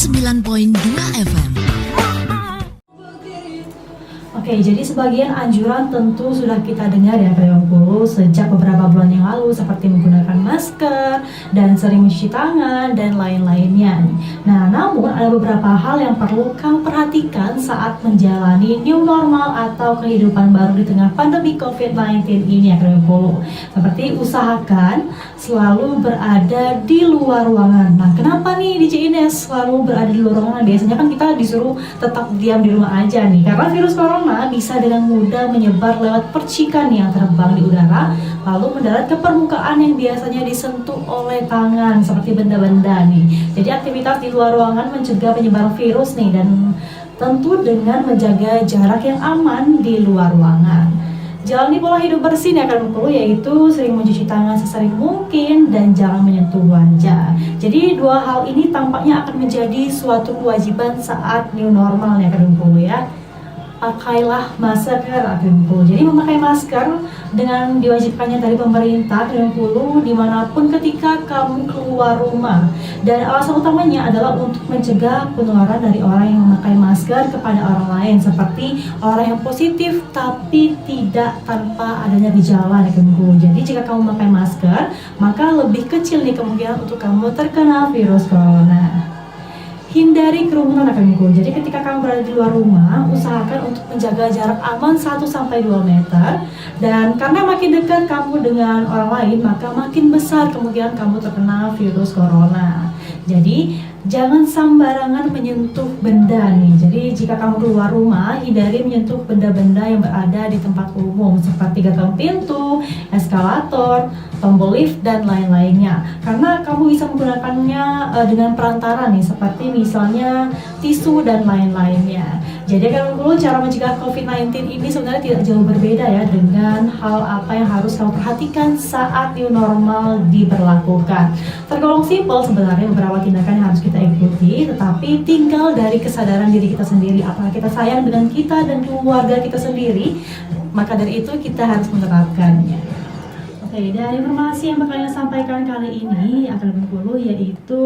99.2 FM. Oke, jadi sebagian anjuran tentu sudah kita dengar ya Kak sejak beberapa bulan yang lalu, seperti menggunakan masker dan sering mencuci tangan dan lain-lainnya. Nah, namun ada beberapa hal yang perlu kamu perhatikan saat menjalani new normal atau kehidupan baru di tengah pandemi COVID-19 ini ya Kak. Seperti usahakan selalu berada di luar ruangan. Nah, kenapa nih DJ Ines selalu berada di luar ruangan? Biasanya kan kita disuruh tetap diam di rumah aja nih, karena virus corona bisa dengan mudah menyebar lewat percikan yang terbang di udara lalu mendarat ke permukaan yang biasanya disentuh oleh tangan seperti benda-benda nih. Jadi aktivitas di luar ruangan mencegah penyebaran virus nih, dan tentu dengan menjaga jarak yang aman di luar ruangan. Jalani pola hidup bersih yang akan perlu, yaitu sering mencuci tangan sesering mungkin dan jangan menyentuh wajah. Jadi dua hal ini tampaknya akan menjadi suatu kewajiban saat new normal ya akan perlu ya. Pakailah masker Akrimku. Jadi memakai masker dengan diwajibkannya dari pemerintah Akrimku dimanapun ketika kamu keluar rumah, dan alasan utamanya adalah untuk mencegah penularan dari orang yang memakai masker kepada orang lain, seperti orang yang positif tapi tidak tanpa adanya gejala Akrimku. Jadi jika kamu memakai masker, maka lebih kecil nih kemungkinan untuk kamu terkena virus corona. Hindari kerumunan Akademiku. Jadi ketika kamu berada di luar rumah, usahakan untuk menjaga jarak aman 1-2 meter. Dan karena makin dekat kamu dengan orang lain, maka makin besar kemungkinan kamu terkena virus corona. Jadi jangan sembarangan menyentuh benda nih. Jadi jika kamu keluar rumah, hindari menyentuh benda-benda yang berada di tempat umum seperti gagang pintu, eskalator, tombol lift dan lain-lainnya. Karena kamu bisa menggunakannya dengan perantara nih, seperti misalnya tisu dan lain-lainnya. Jadi kalau cara mencegah COVID-19 ini sebenarnya tidak jauh berbeda ya dengan hal apa yang harus kamu perhatikan saat new normal diberlakukan. Tergolong simpel sebenarnya beberapa tindakan yang harus kita ikuti, tetapi tinggal dari kesadaran diri kita sendiri. Apakah kita sayang dengan kita dan keluarga kita sendiri, maka dari itu kita harus menerapkannya. Oke, dari informasi yang bakal saya sampaikan kali ini akan berpuluh, yaitu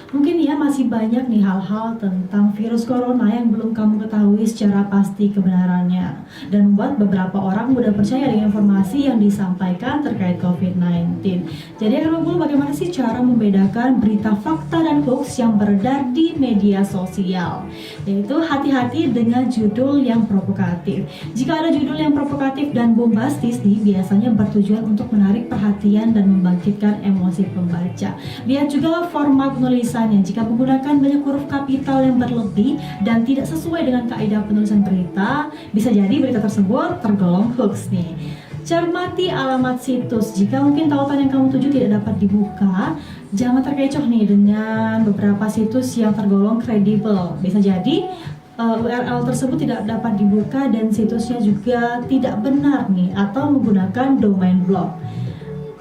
mungkin ya masih banyak nih hal-hal tentang virus corona yang belum kamu ketahui secara pasti kebenarannya, dan membuat beberapa orang mudah percaya dengan informasi yang disampaikan terkait COVID-19. Jadi akan berpuluh bagaimana sih cara membedakan berita fakta dan hoax yang beredar di media sosial, yaitu hati-hati dengan judul yang provokatif. Jika ada judul yang provokatif dan bombastis nih, biasanya bertujuan untuk menarik perhatian dan membangkitkan emosi pembaca. Lihat juga format penulisannya. Jika menggunakan banyak huruf kapital yang berlebih dan tidak sesuai dengan kaidah penulisan berita, bisa jadi berita tersebut tergolong hoax nih. Cermati alamat situs. Jika mungkin tautan yang kamu tuju tidak dapat dibuka, jangan terkecoh nih dengan beberapa situs yang tergolong kredibel. Bisa jadi URL tersebut tidak dapat dibuka dan situsnya juga tidak benar nih, atau menggunakan domain blog.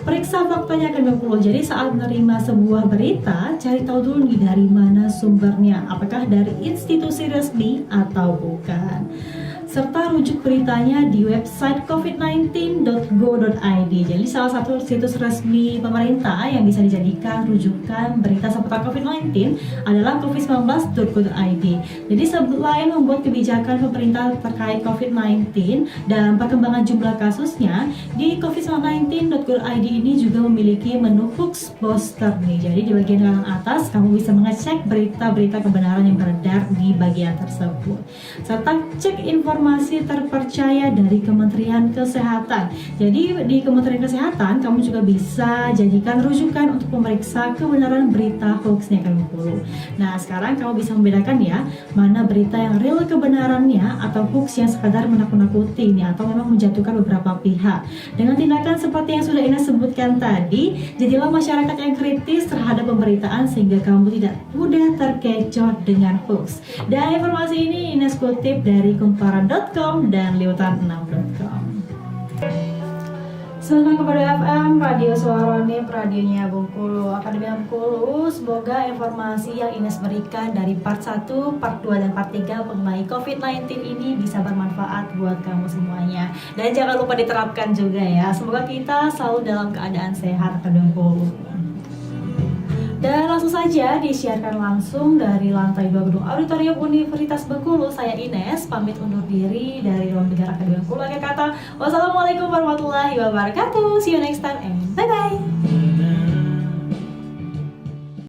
Periksa faktanya akan 20. Jadi saat menerima sebuah berita, cari tahu dulu nih dari mana sumbernya, apakah dari institusi resmi atau bukan. Serta rujuk beritanya di website covid19.go.id. Jadi salah satu situs resmi pemerintah yang bisa dijadikan rujukan berita seputar COVID-19 adalah covid19.go.id. Jadi selain membuat kebijakan pemerintah terkait COVID-19 dan perkembangan jumlah kasusnya, di covid19.go.id ini juga memiliki menu hoax booster nih. Jadi di bagian kanan atas kamu bisa mengecek berita-berita kebenaran yang beredar di bagian tersebut. Serta cek informasi terpercaya dari Kementerian Kesehatan. Jadi di Kementerian Kesehatan kamu juga bisa jadikan rujukan untuk memeriksa kebenaran berita hoaxnya kan dulu. Nah sekarang kamu bisa membedakan ya mana berita yang real kebenarannya atau hoax yang sekadar menakut-nakuti nih, atau memang menjatuhkan beberapa pihak. Dengan tindakan seperti yang sudah Ines sebutkan tadi, jadilah masyarakat yang kritis terhadap pemberitaan sehingga kamu tidak mudah terkecoh dengan hoax. Dan informasi ini Ines kutip dari kumparan.com dan liutan6.com. Selamat kepada FM Radio Suara Nip, radionya Bengkulu, Akademi Bengkulu. Semoga informasi yang Ines berikan dari part 1, part 2, dan part 3 mengenai COVID-19 ini bisa bermanfaat buat kamu semuanya. Dan jangan lupa diterapkan juga ya. Semoga kita selalu dalam keadaan sehat, Akademi Bengkulu. Dan langsung saja disiarkan langsung dari lantai 2 Gedung Auditorium Universitas Bengkulu. Saya Ines, pamit undur diri dari Ruang Dengar Akademi Bengkulu. Akhir kata, wassalamualaikum warahmatullahi wabarakatuh. See you next time and bye-bye.